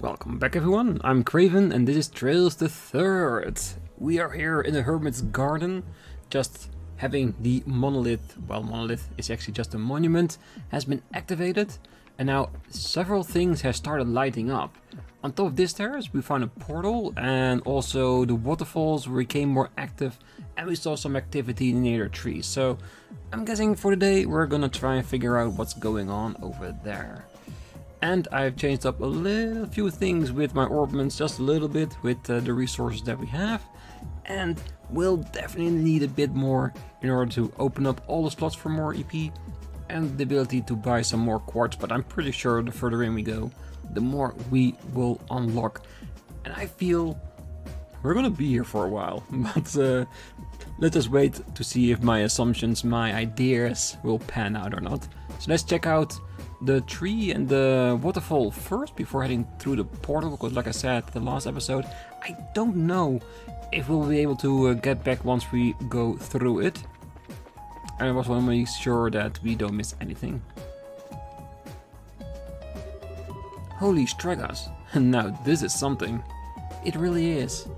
Welcome back everyone, I'm Craven and this is Trails the Third. We are here in the Hermit's garden, just having the monolith, well monolith is actually just a monument, has been activated and now several things have started lighting up. On top of this terrace we found a portal and also the waterfalls became more active and we saw some activity near the trees. So I'm guessing for today we're gonna try and figure out what's going on over there. And I've changed up a few things with my orbments, just a little bit with the resources that we have. And we'll definitely need a bit more in order to open up all the slots for more EP and the ability to buy some more quartz. But I'm pretty sure the further in we go, the more we will unlock. And I feel we're gonna be here for a while, but let us wait to see if my assumptions, my ideas will pan out or not. So let's check out the tree and the waterfall first before heading through the portal, because like I said the last episode, I don't know if we'll be able to get back once we go through it. And I was want to make sure that we don't miss anything. Holy Stragas, now this is something. It really is.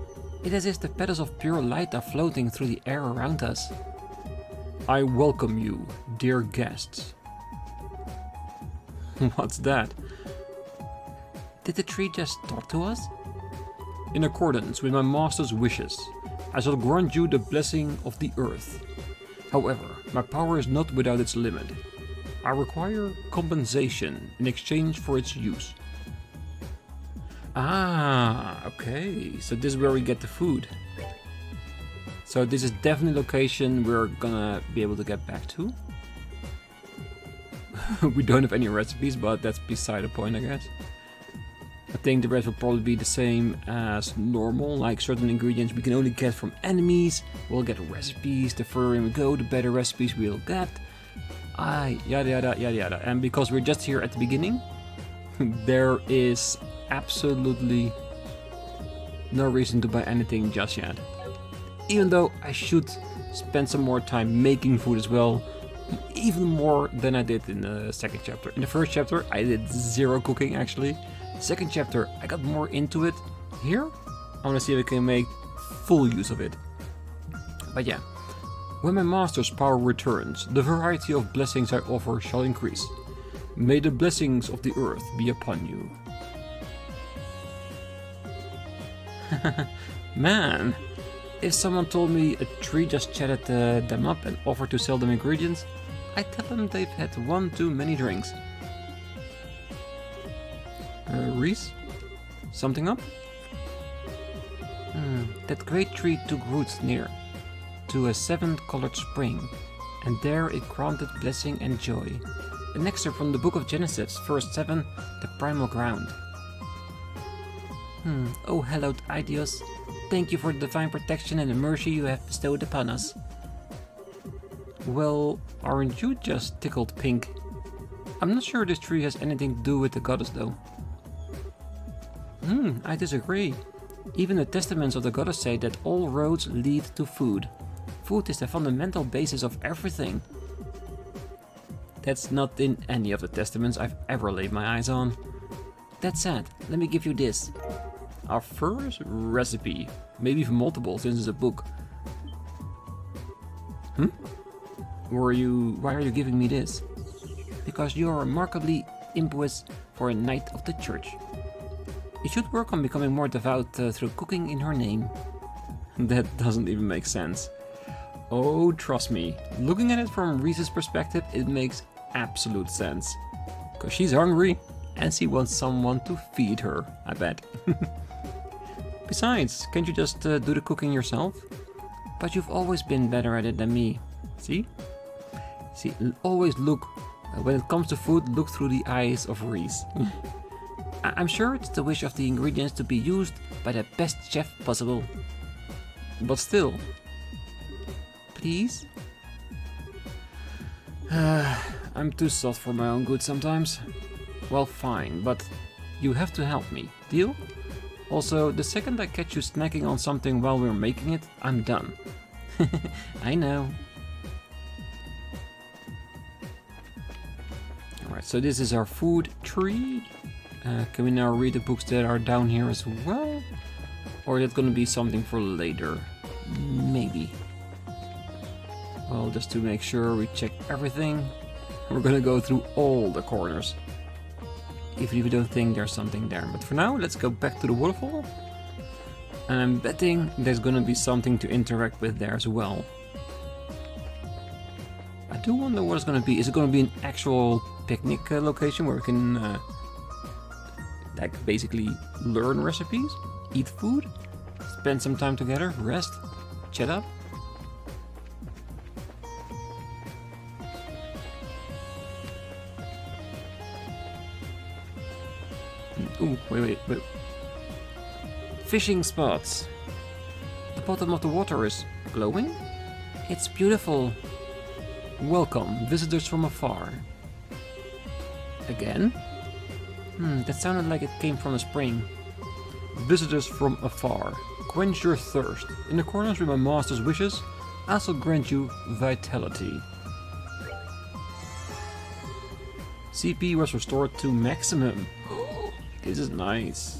It is as if the petals of pure light are floating through the air around us. I welcome you, dear guests. What's that? Did the tree just talk to us? In accordance with my master's wishes, I shall grant you the blessing of the earth. However, my power is not without its limit. I require compensation in exchange for its use. Ah, okay, so this is where we get the food. So this is definitely a location we're gonna be able to get back to. We don't have any recipes, but that's beside the point, I guess. I think the rest will probably be the same as normal, like certain ingredients we can only get from enemies. We'll get recipes, the further in we go, the better recipes we'll get. Yada yada yada yada. And because we're just here at the beginning, there is absolutely no reason to buy anything just yet. Even though I should spend some more time making food as well. Even more than I did in the second chapter. In the first chapter I did zero cooking actually. Second chapter I got more into it. Here I want to see if I can make full use of it. But yeah, when my master's power returns, the variety of blessings I offer shall increase. May the blessings of the earth be upon you. Man, if someone told me a tree just chatted them up and offered to sell them ingredients, I'd tell them they've had one too many drinks. Ries? Something up? That great tree took roots near to a seven-colored spring, and there it granted blessing and joy. An excerpt from the book of Genesis, verse 7, the primal ground. Oh hallowed Idios, thank you for the divine protection and the mercy you have bestowed upon us. Well, aren't you just tickled pink? I'm not sure this tree has anything to do with the goddess though. I disagree. Even the testaments of the goddess say that all roads lead to food. Food is the fundamental basis of everything. That's not in any of the testaments I've ever laid my eyes on. That said, let me give you this. Our first recipe, maybe even multiple since it's a book. Why are you giving me this? Because you are remarkably impious for a knight of the church. You should work on becoming more devout through cooking in her name. That doesn't even make sense. Oh, trust me, looking at it from Ries's perspective, it makes absolute sense. Because she's hungry and she wants someone to feed her, I bet. Besides, can't you just do the cooking yourself? But you've always been better at it than me. See? See, always look, when it comes to food, look through the eyes of Ries. I'm sure it's the wish of the ingredients to be used by the best chef possible. But still. Please? I'm too soft for my own good sometimes. Well, fine, but you have to help me. Deal? Also, the second I catch you snacking on something while we're making it, I'm done. I know. Alright, so this is our food tree. Can we now read the books that are down here as well? Or is it gonna be something for later? Maybe. Well, just to make sure we check everything, we're gonna go through all the corners. Even if we don't think there's something there. But for now, let's go back to the waterfall. And I'm betting there's gonna be something to interact with there as well. I do wonder what it's gonna be. Is it gonna be an actual picnic location where we can like basically learn recipes, eat food, spend some time together, rest, chat up? Ooh, wait. Fishing spots. The bottom of the water is glowing? It's beautiful. Welcome, visitors from afar. Again? That sounded like it came from a spring. Visitors from afar. Quench your thirst. In accordance with my master's wishes, I shall grant you vitality. CP was restored to maximum. This is nice.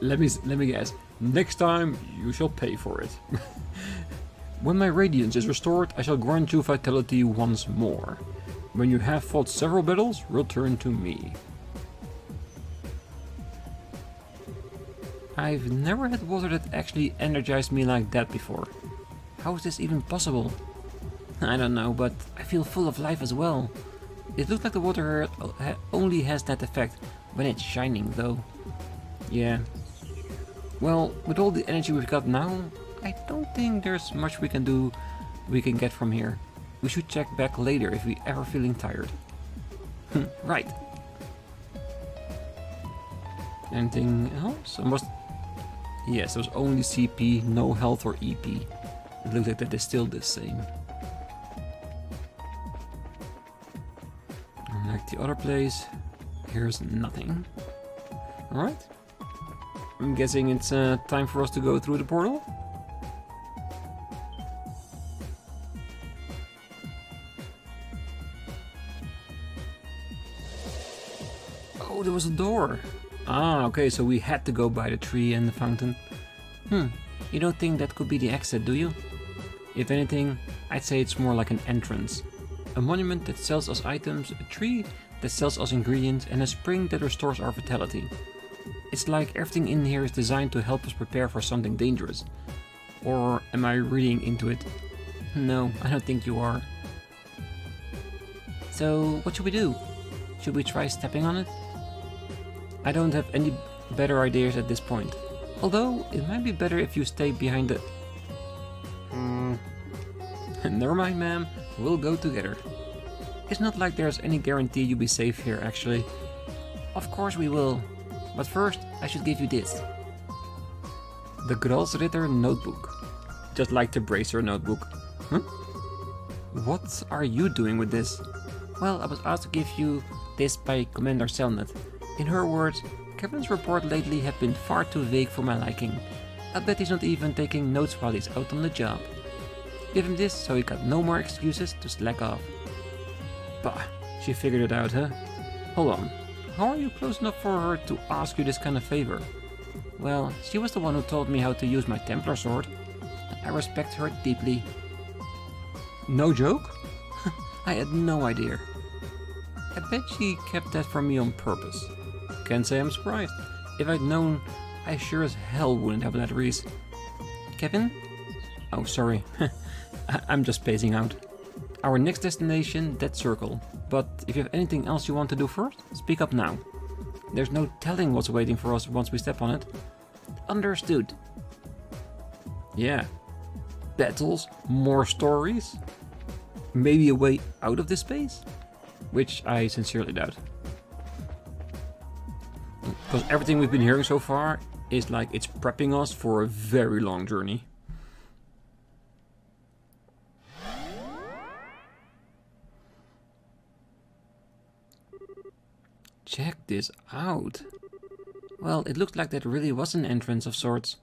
let me guess. Next time you shall pay for it. When my radiance is restored, I shall grant you vitality once more. When you have fought several battles, return to me. I've never had water that actually energized me like that before. How is this even possible? I don't know, but I feel full of life as well. It looks like the water only has that effect when it's shining, though. Yeah. Well, with all the energy we've got now, I don't think there's much we can get from here. We should check back later if we ever feeling tired. Right. Anything else? Yes, there's only CP, no health or EP. It looks like that is still the same. Like the other place, here's nothing. Alright. I'm guessing it's time for us to go through the portal. Oh, there was a door. Ah, okay, so we had to go by the tree and the fountain. You don't think that could be the exit, do you? If anything, I'd say it's more like an entrance. A monument that sells us items, a tree that sells us ingredients, and a spring that restores our vitality. It's like everything in here is designed to help us prepare for something dangerous. Or am I reading into it? No, I don't think you are. So, what should we do? Should we try stepping on it? I don't have any better ideas at this point. Although, it might be better if you stay behind the... Never mind, ma'am. We'll go together. It's not like there's any guarantee you'll be safe here, actually. Of course we will. But first, I should give you this. The Gralsritter notebook. Just like the Bracer notebook. Huh? What are you doing with this? Well, I was asked to give you this by Commander Selnet. In her words, Kevin's report lately have been far too vague for my liking. I bet he's not even taking notes while he's out on the job. Give him this so he got no more excuses to slack off. Bah, she figured it out, huh? Hold on, how are you close enough for her to ask you this kind of favor? Well, she was the one who taught me how to use my Templar sword. I respect her deeply. No joke? I had no idea. I bet she kept that from me on purpose. Can't say I'm surprised. If I'd known, I sure as hell wouldn't have let Ries. Kevin? Oh, sorry. I'm just spacing out. Our next destination, that circle. But if you have anything else you want to do first, speak up now. There's no telling what's waiting for us once we step on it. Understood. Yeah. Battles, more stories. Maybe a way out of this space? Which I sincerely doubt. Because everything we've been hearing so far is like it's prepping us for a very long journey. Check this out. Well, it looked like that really was an entrance of sorts.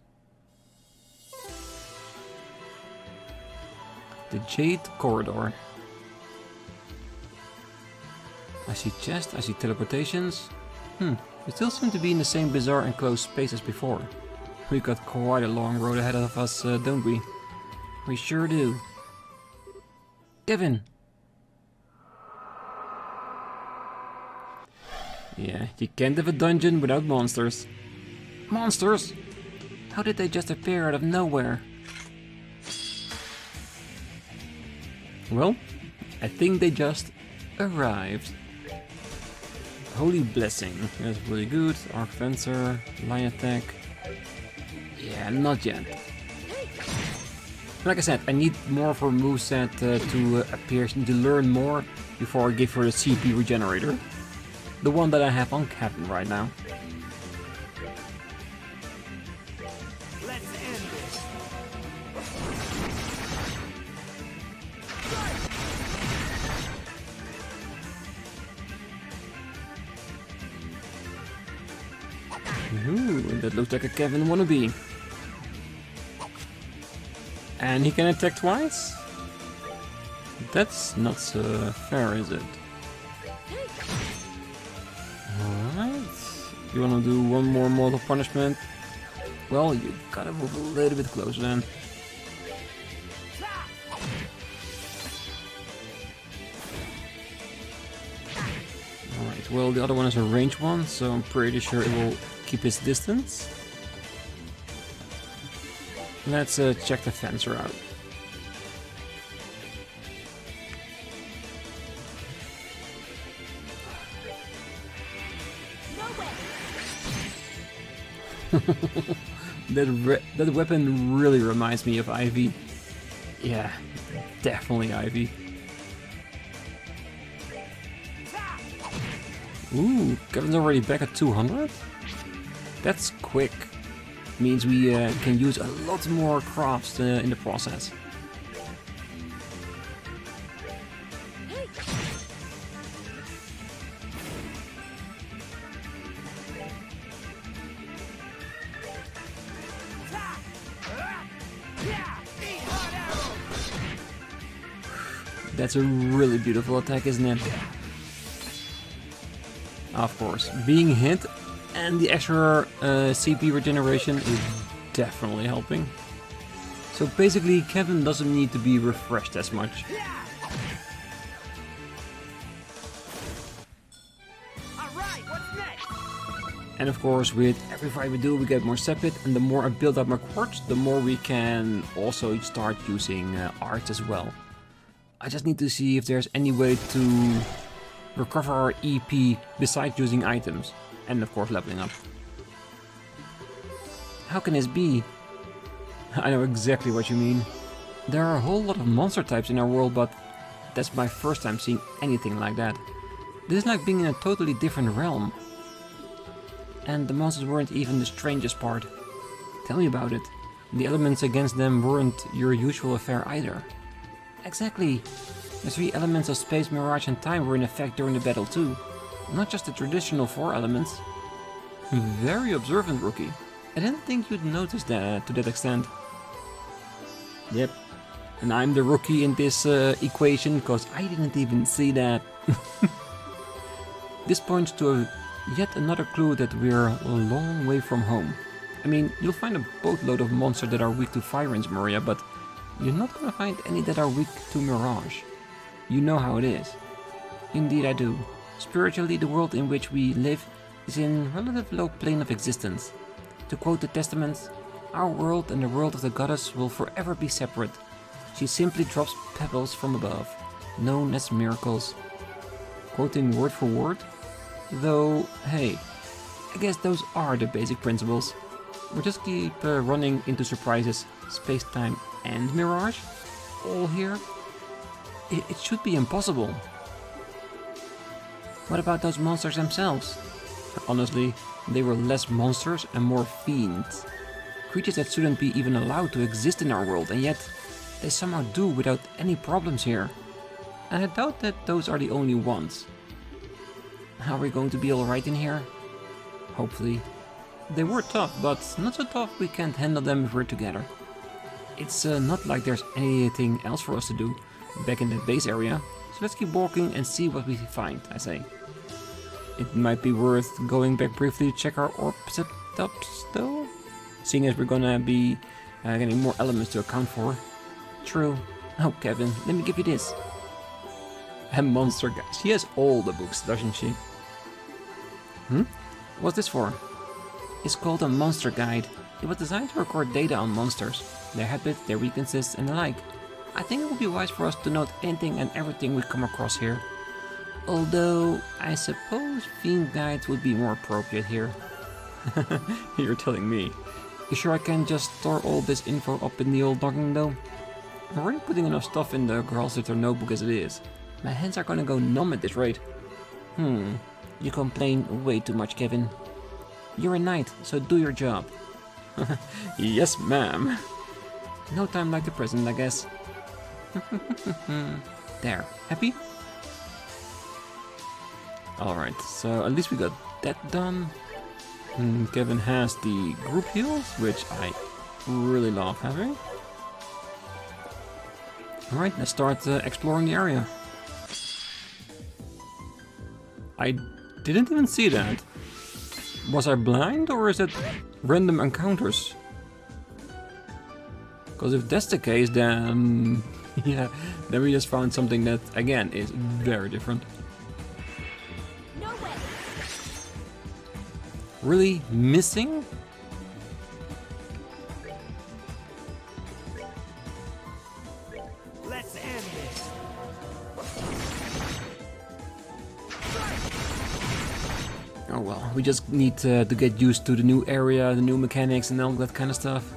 The Jade Corridor. I see chests, I see teleportations. We still seem to be in the same bizarre enclosed space as before. We've got quite a long road ahead of us, don't we? We sure do. Kevin! Yeah, you can't have a dungeon without monsters. Monsters? How did they just appear out of nowhere? Well, I think they just arrived. Holy Blessing, that's really good. Arc Fencer, Line Attack. Yeah, not yet. Like I said, I need more of her moveset to appear, to learn more before I give her the CP Regenerator. The one that I have on Captain right now. Let's end this. Ooh, that looks like a Kevin wannabe. And he can attack twice? That's not so fair, is it? Alright. You wanna do one more mortal punishment? Well, you gotta move a little bit closer then. Alright, well the other one is a range one, so I'm pretty sure it will keep its distance. Let's check the fencer out. That weapon really reminds me of Ivy. Yeah, definitely Ivy. Ooh, Kevin's already back at 200? That's quick. Means we can use a lot more crafts in the process. That's a really beautiful attack, isn't it? Of course, being hit and the extra CP regeneration is definitely helping. So basically, Kevin doesn't need to be refreshed as much. Alright, what's next? And of course, with every fight we do, we get more Sepit, and the more I build up my quartz, the more we can also start using arts as well. I just need to see if there's any way to recover our EP besides using items. And of course leveling up. How can this be? I know exactly what you mean. There are a whole lot of monster types in our world, but that's my first time seeing anything like that. This is like being in a totally different realm. And the monsters weren't even the strangest part. Tell me about it. The elements against them weren't your usual affair either. Exactly. The three elements of space, mirage and time were in effect during the battle too. Not just the traditional four elements. Very observant, rookie. I didn't think you'd notice that to that extent. Yep. And I'm the rookie in this equation because I didn't even see that. This points to yet another clue that we're a long way from home. I mean, you'll find a boatload of monsters that are weak to fire in Maria, but you're not gonna find any that are weak to mirage. You know how it is. Indeed I do. Spiritually, the world in which we live is in relative low plane of existence. To quote the testaments, our world and the world of the goddess will forever be separate. She simply drops pebbles from above, known as miracles. Quoting word for word? Though, hey, I guess those are the basic principles. We'll just keep running into surprises, space-time and mirage, all here. It should be impossible. What about those monsters themselves? Honestly, they were less monsters and more fiends. Creatures that shouldn't be even allowed to exist in our world, and yet they somehow do without any problems here. And I doubt that those are the only ones. Are we going to be alright in here? Hopefully. They were tough, but not so tough we can't handle them if we're together. It's not like there's anything else for us to do back in the base area, so let's keep walking and see what we find, I say. it might be worth going back briefly to check our orb setups though. Seeing as we're gonna be getting more elements to account for. True. Oh, Kevin, let me give you this. A monster guide. She has all the books, doesn't she? What's this for? It's called a monster guide. It was designed to record data on monsters, their habits, their weaknesses, and the like. I think it would be wise for us to note anything and everything we come across here. Although, I suppose theme guides would be more appropriate here. You're telling me. You sure I can just store all this info up in the old noggin though? I'm already putting enough stuff in the Gralsritter notebook as it is. My hands are gonna go numb at this rate. You complain way too much, Kevin. You're a knight, so do your job. Yes, ma'am. No time like the present, I guess. There, happy? Alright, so at least we got that done. Kevin has the group heals, which I really love having. Alright, let's start exploring the area. I didn't even see that. Was I blind or is it random encounters? Because if that's the case, then yeah, then we just found something that again is very different. No way. Really missing? Let's end this. Oh well, we just need to get used to the new area, the new mechanics and all that kind of stuff.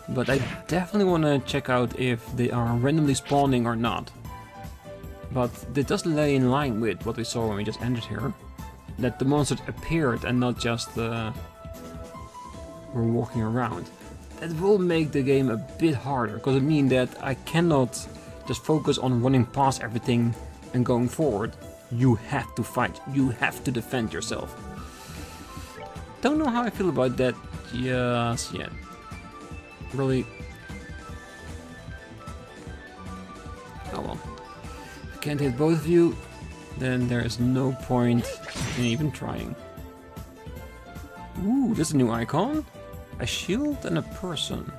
But I definitely want to check out if they are randomly spawning or not. But it does lay in line with what we saw when we just entered here. That the monsters appeared and not just were walking around. That will make the game a bit harder, because it means that I cannot just focus on running past everything and going forward. You have to fight, you have to defend yourself. Don't know how I feel about that just yet. Really. Oh well. If I can't hit both of you, then there is no point in even trying. Ooh, this is a new icon. A shield and a person.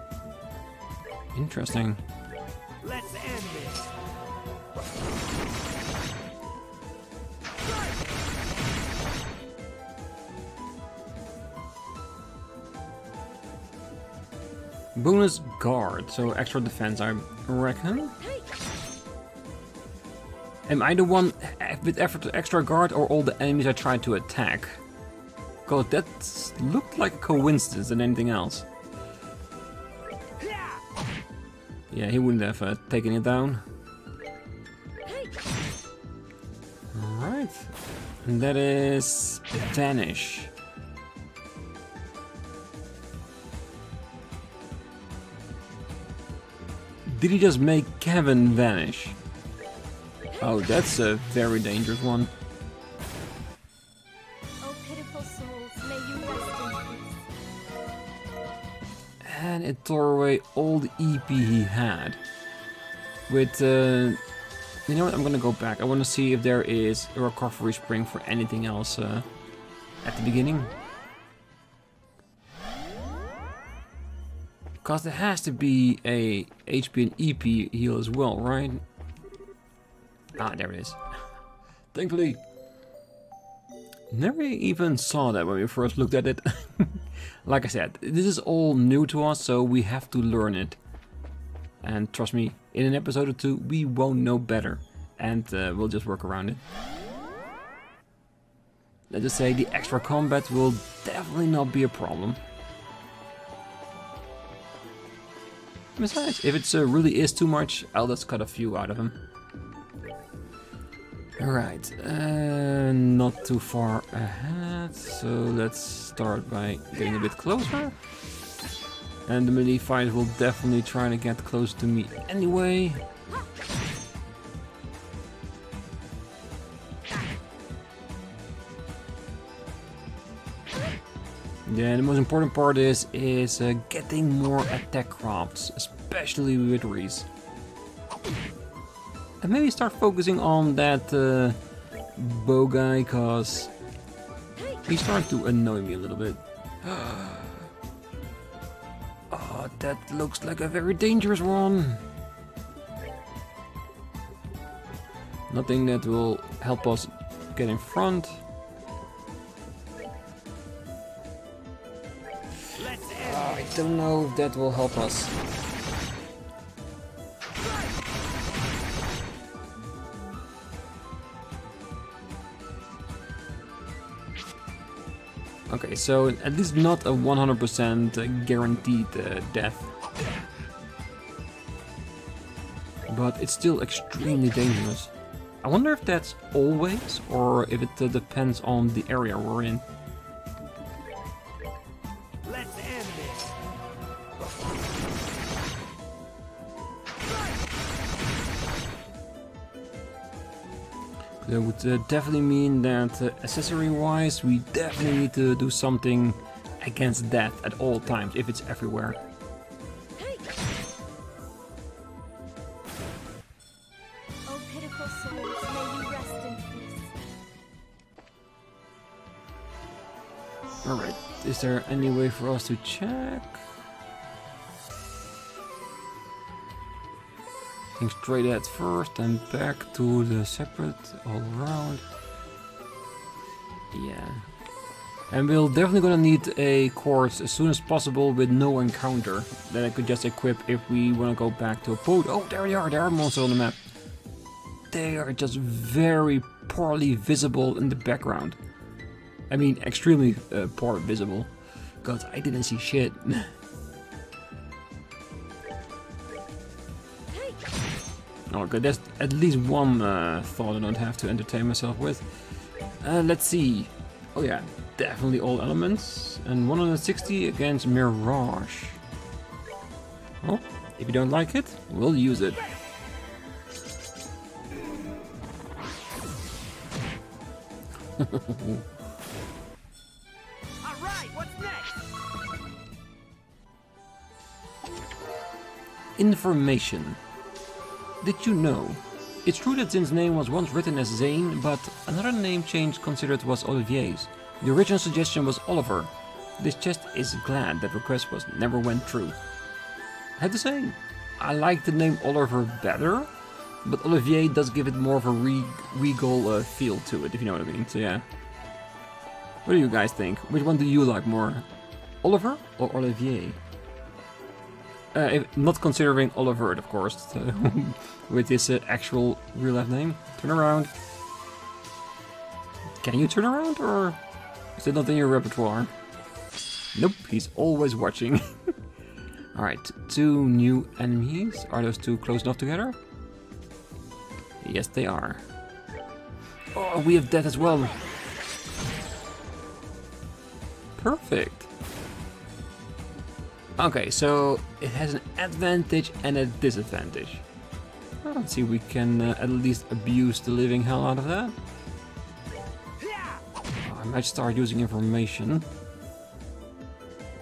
Interesting. Let's end this. Bonus guard, so extra defense, I reckon. Am I the one with extra guard or all the enemies I tried to attack? God, that looked like a coincidence than anything else. Yeah, he wouldn't have taken it down. Alright. And that is Vanish. Did he just make Kevin vanish? Oh, that's a very dangerous one. Oh, pitiful souls, may you rest in peace. And it tore away all the EP he had. With, you know what, I'm gonna go back. I wanna see if there is a recovery spring for anything else at the beginning. Because there has to be a HP and EP heal as well, right? Ah, there it is. Thankfully. Never even saw that when we first looked at it. Like I said, this is all new to us, so we have to learn it. And trust me, in an episode or two, we won't know better. And we'll just work around it. Let's just say the extra combat will definitely not be a problem. Besides, if it really is too much, I'll just cut a few out of him. Alright, not too far ahead, so let's start by getting a bit closer. And the melee fighters will definitely try to get close to me anyway. Yeah, the most important part is getting more attack crafts, especially with Ries. And maybe start focusing on that bow guy, cause He's starting to annoy me a little bit. Oh, that looks like a very dangerous one. Nothing that will help us get in front. I don't know if that will help us. Okay, so at least not a 100% guaranteed death. But it's still extremely dangerous. I wonder if that's always, or if it depends on the area we're in. Let's end this. That would definitely mean that accessory-wise, we definitely need to do something against death at all times, if it's everywhere. Oh, pitiful souls, may you rest in peace. Alright, is there any way for us to check? Straight ahead first and back to the separate all around. Yeah. And we're definitely gonna need a course as soon as possible with no encounter that I could just equip if we wanna go back to a boat. Oh, there they are monsters on the map. They are just very poorly visible in the background. I mean, extremely poor visible. God, I didn't see shit. Okay, there's at least one thought I don't have to entertain myself with. Let's see. Oh yeah, definitely all elements. And 160 against Mirage. Well, if you don't like it, we'll use it. Alright, what's next? Information. Did you know? It's true that Zin's name was once written as Zane, but another name change considered was Olivier's. The original suggestion was Oliver. This chest is glad that request never went through. I have to say, I like the name Oliver better, but Olivier does give it more of a regal feel to it, if you know what I mean. So yeah. What do you guys think? Which one do you like more? Oliver or Olivier? Not considering Oliver, of course, with his actual real-life name. Turn around. Can you turn around, or is it not in your repertoire? Nope, he's always watching. Alright, 2 new enemies. Are those 2 close enough together? Yes, they are. Oh, we have death as well. Perfect. Okay, so it has an advantage and a disadvantage. Well, let's see if we can at least abuse the living hell out of that. Oh, I might start using information.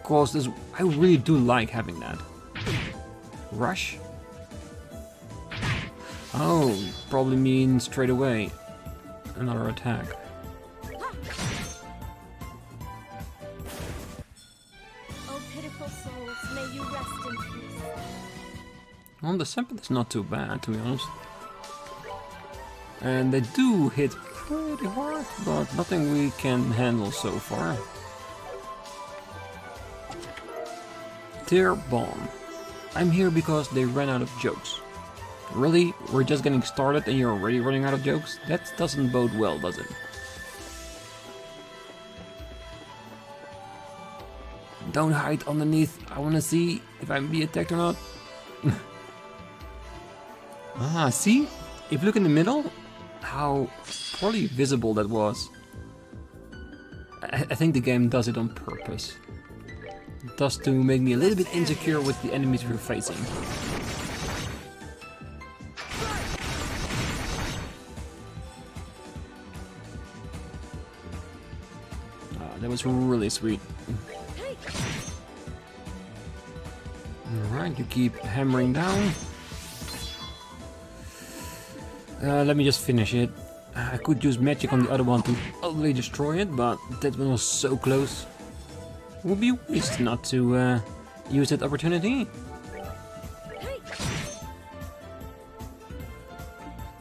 Cause I really do like having that. Rush? Oh, probably means straight away another attack. Well, the sample is not too bad, to be honest. And they do hit pretty hard, but nothing we can handle so far. Tear Bomb. I'm here because they ran out of jokes. Really? We're just getting started and you're already running out of jokes? That doesn't bode well, does it? Don't hide underneath. I wanna see if I'm being attacked or not. Ah, see? If you look in the middle, how poorly visible that was. I think the game does it on purpose. Just to make me a little bit insecure with the enemies we're facing. That was really sweet. Alright, you keep hammering down. Let me just finish it. I could use magic on the other one to utterly destroy it, but that one was so close. It would be waste not to use that opportunity.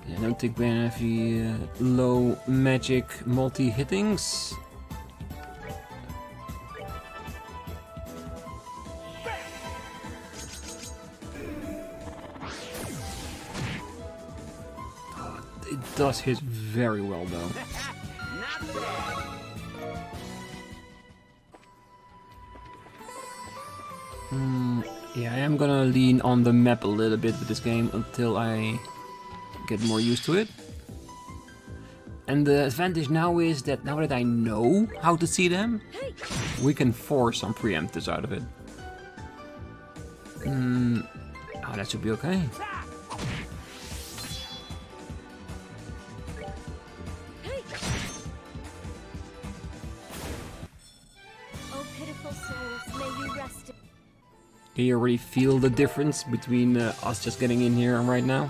Yeah, I don't think we have any low magic multi-hittings. It does hit very well though. Not bad. Yeah, I am gonna lean on the map a little bit with this game until I get more used to it. And the advantage now is that now that I know how to see them, we can force some preemptives out of it. Oh, that should be okay. Oh, pitiful souls, may you rest. Do you already feel the difference between us just getting in here and right now?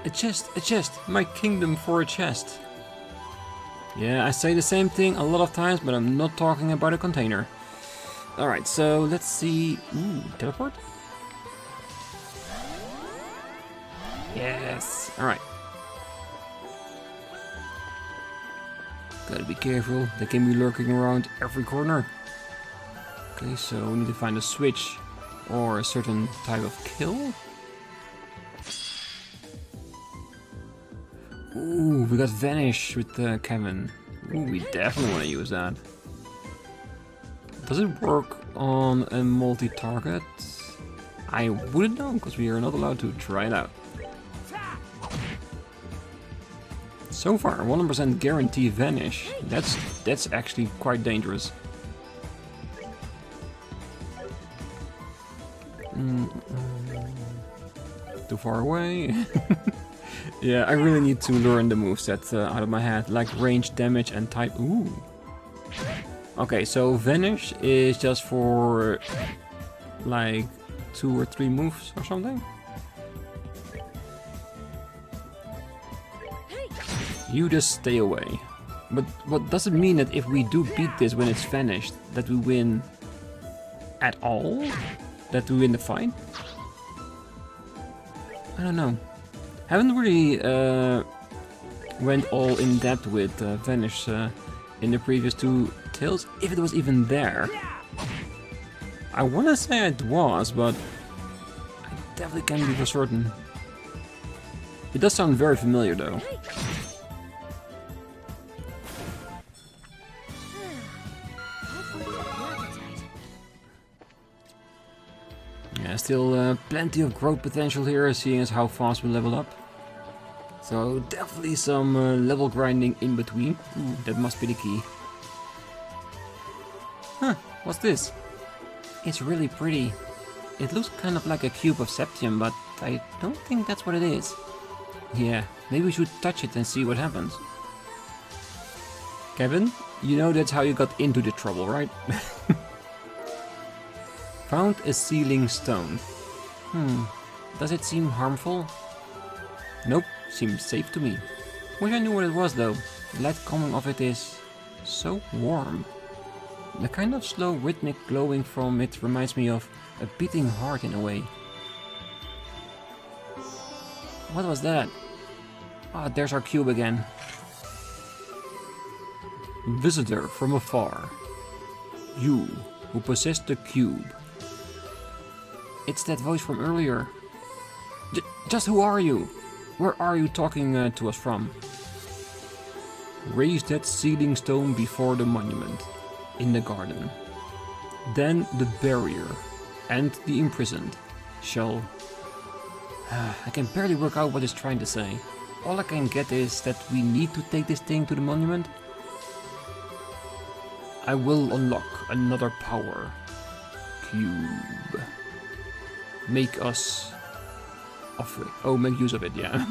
A chest, my kingdom for a chest. Yeah, I say the same thing a lot of times, but I'm not talking about a container. Alright, so let's see. Ooh, teleport? Yes, alright. Gotta be careful, they can be lurking around every corner. Okay, so we need to find a switch or a certain type of kill. Ooh, we got Vanish with Kevin. Ooh, we definitely want to use that. Does it work on a multi-target? I wouldn't know, because we are not allowed to try it out. So far, 100% guarantee Vanish. That's actually quite dangerous. Too far away. Yeah, I really need to learn the moveset out of my head, like range, damage, and type. Ooh. Okay, so Vanish is just for like 2 or 3 moves or something. You just stay away. But what does it mean that if we do beat this when it's vanished, that we win at all? That we win the fight? I don't know. Haven't really went all in depth with Vanish in the previous 2 tales, if it was even there. I want to say it was, but I definitely can't be for certain. It does sound very familiar though. Yeah, still plenty of growth potential here, seeing as how fast we level up. So definitely some level grinding in between. Ooh, that must be the key. Huh, what's this? It's really pretty. It looks kind of like a cube of Septian, but I don't think that's what it is. Yeah, maybe we should touch it and see what happens. Kevin, you know that's how you got into the trouble, right? Found a sealing stone. Does it seem harmful? Nope, seems safe to me. Wish I knew what it was though. The light coming off it is so warm. The kind of slow rhythmic glowing from it reminds me of a beating heart in a way. What was that? Ah, there's our cube again. Visitor from afar. You who possess the cube. It's that voice from earlier. Just who are you? Where are you talking to us from? Raise that sealing stone before the monument, in the garden. Then the barrier and the imprisoned shall... I can barely work out what it's trying to say. All I can get is that we need to take this thing to the monument. I will unlock another power. Cube. Make us... of it. Oh, make use of it, yeah.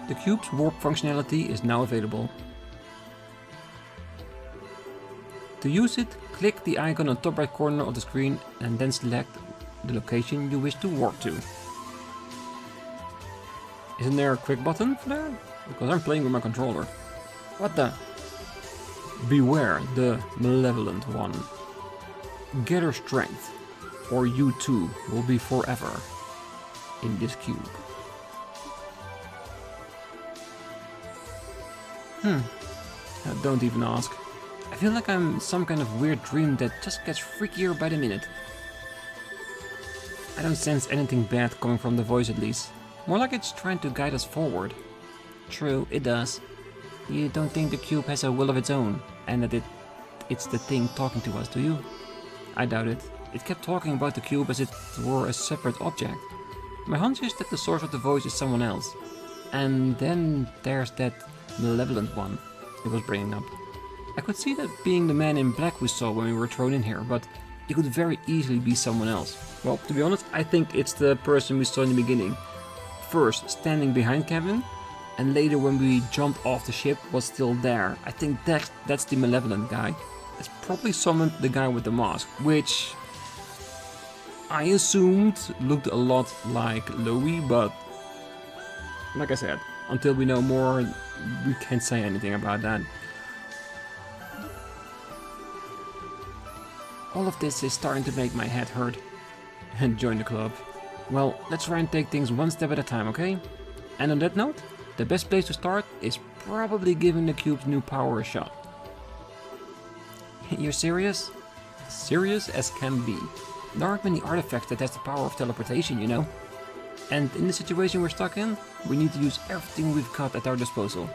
The cube's warp functionality is now available. To use it, click the icon on the top right corner of the screen and then select the location you wish to warp to. Isn't there a quick button for that? Because I'm playing with my controller. What the? Beware the malevolent one. Gather strength, or you too will be forever in this cube. Don't even ask. I feel like I'm in some kind of weird dream that just gets freakier by the minute. I don't sense anything bad coming from the voice at least. More like it's trying to guide us forward. True, it does. You don't think the cube has a will of its own, and that it's the thing talking to us, do you? I doubt it. It kept talking about the cube as it were a separate object. My hunch is that the source of the voice is someone else. And then there's that malevolent one it was bringing up. I could see that being the man in black we saw when we were thrown in here, but it could very easily be someone else. Well, to be honest, I think it's the person we saw in the beginning. First, standing behind Kevin, and later when we jumped off the ship was still there. I think that's the malevolent guy. It's probably summoned the guy with the mask, which I assumed looked a lot like Louie, but like I said, until we know more, we can't say anything about that. All of this is starting to make my head hurt. And join the club. Well, let's try and take things one step at a time, okay? And on that note, the best place to start is probably giving the cube's new power a shot. You're serious? Serious as can be. There aren't many artifacts that has the power of teleportation, you know? And in the situation we're stuck in, we need to use everything we've got at our disposal.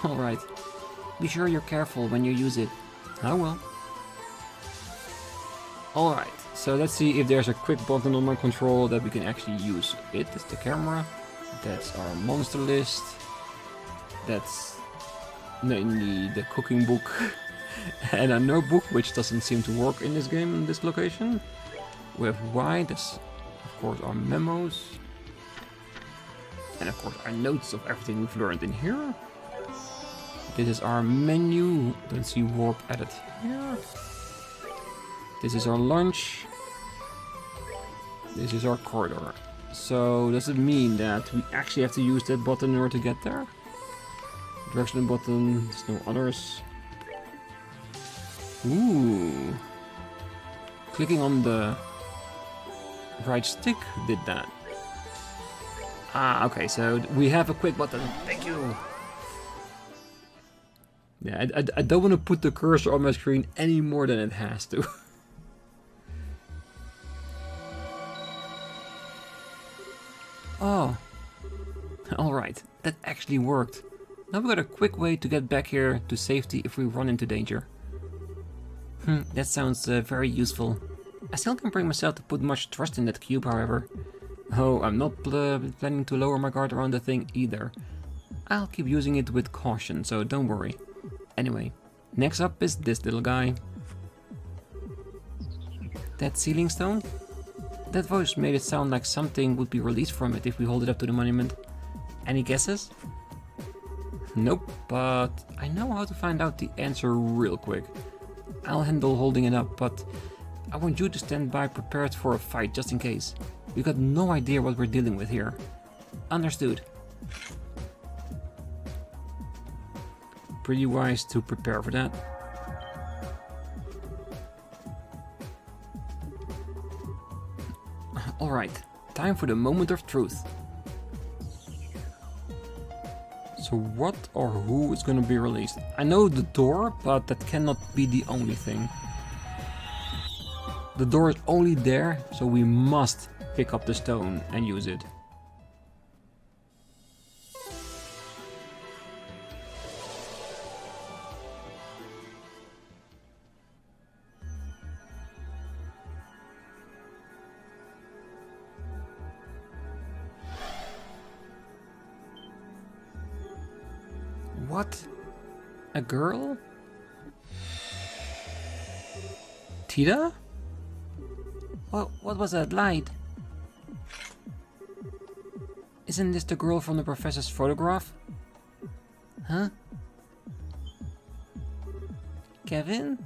Alright. Be sure you're careful when you use it. I will. Alright, so let's see if there's a quick button on my control that we can actually use. It is the camera. That's our monster list. That's mainly the cooking book. And a notebook, which doesn't seem to work in this game in this location. We have Y, that's of course our memos. And of course our notes of everything we've learned in here. This is our menu, don't see warp added here. This is our lunch. This is our corridor. So does it mean that we actually have to use that button in order to get there? Directional button, there's no others. Ooh. Clicking on the right stick did that. Ah, okay, so we have a quick button. Thank you. Yeah, I don't want to put the cursor on my screen any more than it has to. Oh, alright, that actually worked. Now we got a quick way to get back here to safety if we run into danger. That sounds very useful. I still can't bring myself to put much trust in that cube, however. Oh, I'm not planning to lower my guard around the thing either. I'll keep using it with caution, so don't worry. Anyway, next up is this little guy. That ceiling stone? That voice made it sound like something would be released from it if we hold it up to the monument. Any guesses? Nope, but I know how to find out the answer real quick. I'll handle holding it up, but I want you to stand by prepared for a fight just in case. We've got no idea what we're dealing with here. Understood. Pretty wise to prepare for that. Alright, time for the moment of truth. So what or who is gonna be released? I know the door, but that cannot be the only thing. The door is only there, so we must pick up the stone and use it. What? A girl? Tita? What was that light? Isn't this the girl from the professor's photograph? Huh? Kevin?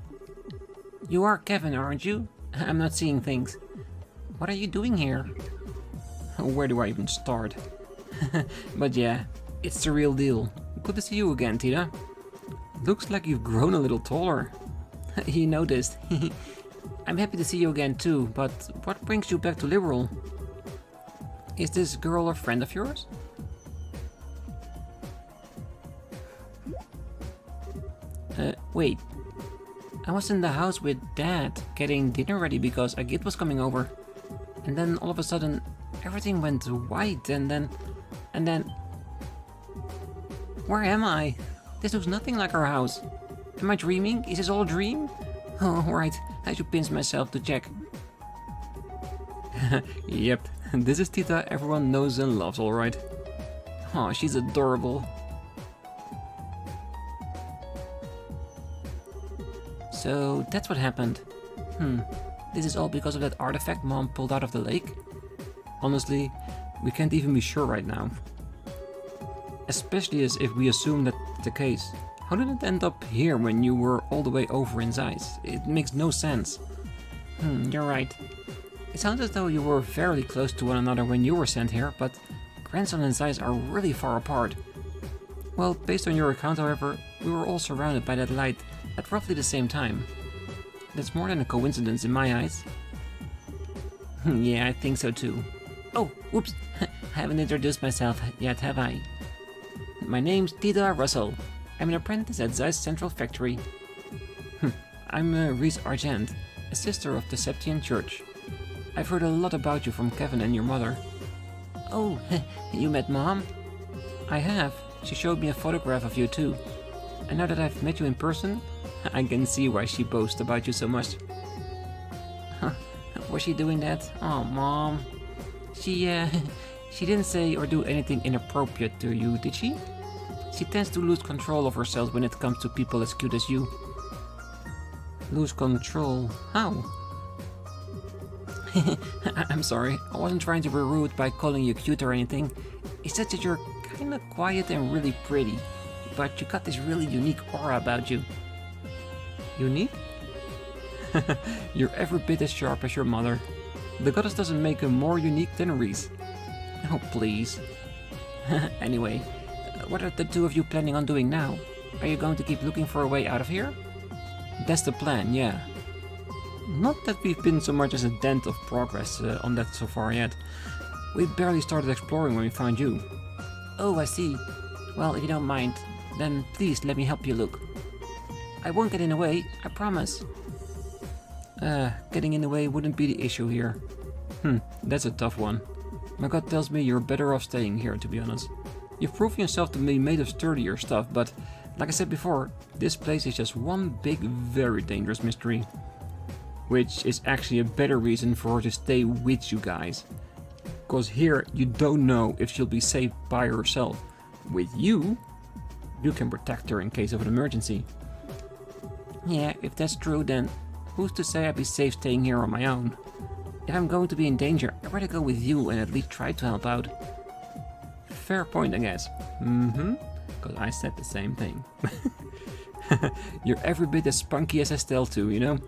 You are Kevin, aren't you? I'm not seeing things. What are you doing here? Where do I even start? But yeah, it's the real deal. Good to see you again, Tita. Looks like you've grown a little taller. He noticed. I'm happy to see you again too, but what brings you back to Liberl? Is this girl a friend of yours? Wait. I was in the house with Dad, getting dinner ready because a kid was coming over. And then all of a sudden, everything went white and then... Where am I? This looks nothing like our house. Am I dreaming? Is this all a dream? Oh, right. I should pinch myself to check. Yep, this is Tita everyone knows and loves, alright. Oh, she's adorable. So, that's what happened. This is all because of that artifact Mom pulled out of the lake? Honestly, we can't even be sure right now. Especially as if we assume that's the case. How did it end up here when you were all the way over in Zeiss? It makes no sense. You're right. It sounds as though you were fairly close to one another when you were sent here, but Grancel and Zeiss are really far apart. Well, based on your account, however, we were all surrounded by that light at roughly the same time. That's more than a coincidence in my eyes. Yeah, I think so too. Oh, whoops, I haven't introduced myself yet, have I? My name's Tita Russell. I'm an apprentice at Zeiss Central Factory. I'm Ries Argent, a sister of the Septian Church. I've heard a lot about you from Kevin and your mother. Oh, you met Mom? I have. She showed me a photograph of you too. And now that I've met you in person, I can see why she boasts about you so much. Was she doing that? Oh, Mom. She didn't say or do anything inappropriate to you, did she? She tends to lose control of herself when it comes to people as cute as you. Lose control? How? I'm sorry, I wasn't trying to be rude by calling you cute or anything. It's just that you're kinda quiet and really pretty, but you got this really unique aura about you. Unique? You're every bit as sharp as your mother. The goddess doesn't make him more unique than Ries. Oh, please. Anyway, what are the two of you planning on doing now? Are you going to keep looking for a way out of here? That's the plan, yeah. Not that we've been so much as a dent of progress on that so far yet. We barely started exploring when we found you. Oh, I see. Well, if you don't mind, then please let me help you look. I won't get in the way, I promise. Getting in the way wouldn't be the issue here. That's a tough one. My gut tells me you're better off staying here, to be honest. You've proven yourself to be made of sturdier stuff, but like I said before, this place is just one big, very dangerous mystery. Which is actually a better reason for her to stay with you guys. Cause here, you don't know if she'll be safe by herself. With you, you can protect her in case of an emergency. Yeah, if that's true, then who's to say I'd be safe staying here on my own? If I'm going to be in danger, I'd rather go with you and at least try to help out. Fair point, I guess. Cause I said the same thing. You're every bit as spunky as Estelle too, you know?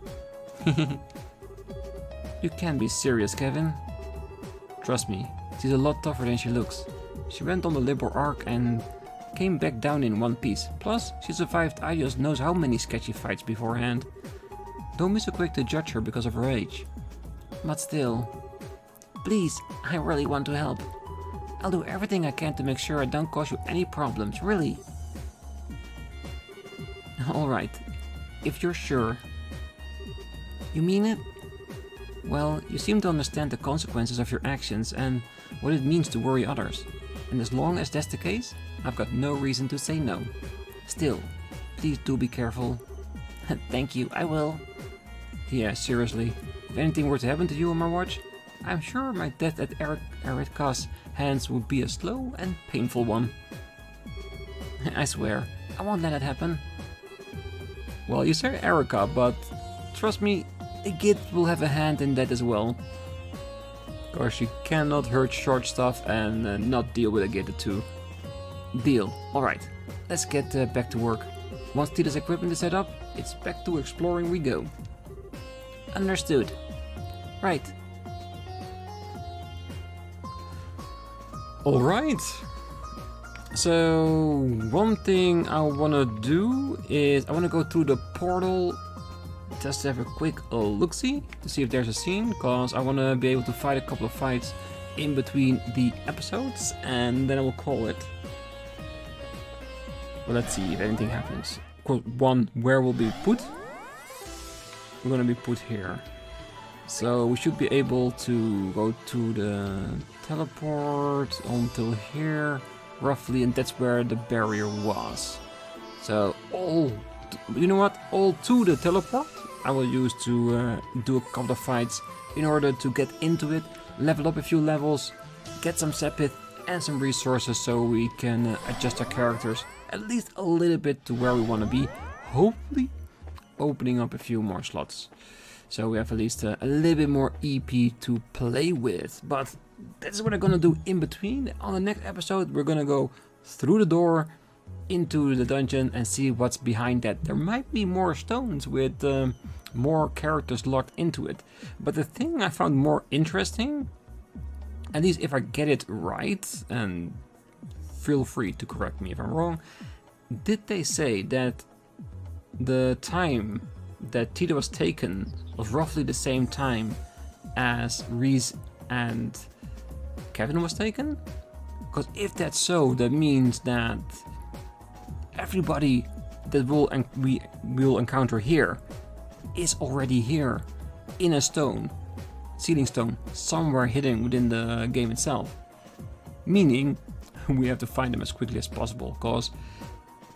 You can't be serious, Kevin. Trust me, she's a lot tougher than she looks. She went on the Liberl arc and came back down in one piece. Plus, she survived I just knows how many sketchy fights beforehand. Don't be so quick to judge her because of her age. But still, please, I really want to help. I'll do everything I can to make sure I don't cause you any problems, really. Alright, if you're sure. You mean it? Well, you seem to understand the consequences of your actions and what it means to worry others. And as long as that's the case, I've got no reason to say no. Still, please do be careful. Thank you, I will. Yeah, seriously. If anything were to happen to you on my watch, I'm sure my death at Erika's hands would be a slow and painful one. I swear, I won't let it happen. Well, you say Erika, but trust me, a Git will have a hand in that as well. Cause she cannot hurt short stuff and not deal with a Git too. Deal. Alright, let's get back to work. Once Tita's equipment is set up, it's back to exploring we go. Understood. Right. Alright. So, one thing I want to do is I want to go through the portal just to have a quick look-see to see if there's a scene, because I want to be able to fight a couple of fights in between the episodes, and then I will call it. Well, let's see if anything happens. Quote 1, where will be put? We're gonna be put here. So we should be able to go to the teleport until here, roughly, and that's where the barrier was. So you know what? All to the teleport I will use to do a couple of fights in order to get into it, level up a few levels, get some Sepith and some resources so we can adjust our characters at least a little bit to where we want to be, hopefully opening up a few more slots. So we have at least a little bit more EP to play with. But that's what I'm gonna do in between. On the next episode we're gonna go through the door into the dungeon and see what's behind that. There might be more stones with more characters locked into it. But the thing I found more interesting, at least if I get it right, and feel free to correct me if I'm wrong, did they say that the time that Tito was taken was roughly the same time as Ries and Kevin was taken? Because if that's so, that means that everybody that we will encounter here is already here in a stone, sealing stone, somewhere hidden within the game itself. Meaning we have to find them as quickly as possible, because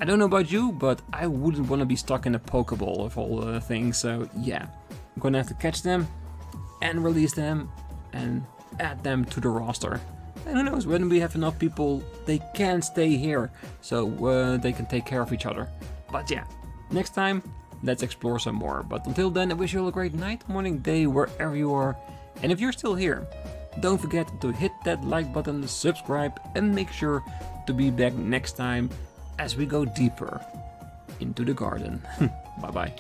I don't know about you, but I wouldn't want to be stuck in a Pokeball of all the things. So yeah, I'm gonna have to catch them and release them and add them to the roster. And who knows, when we have enough people, they can stay here, so they can take care of each other. But yeah, next time, let's explore some more. But until then, I wish you all a great night, morning, day, wherever you are. And if you're still here, don't forget to hit that like button, subscribe, and make sure to be back next time as we go deeper into the garden. Bye bye.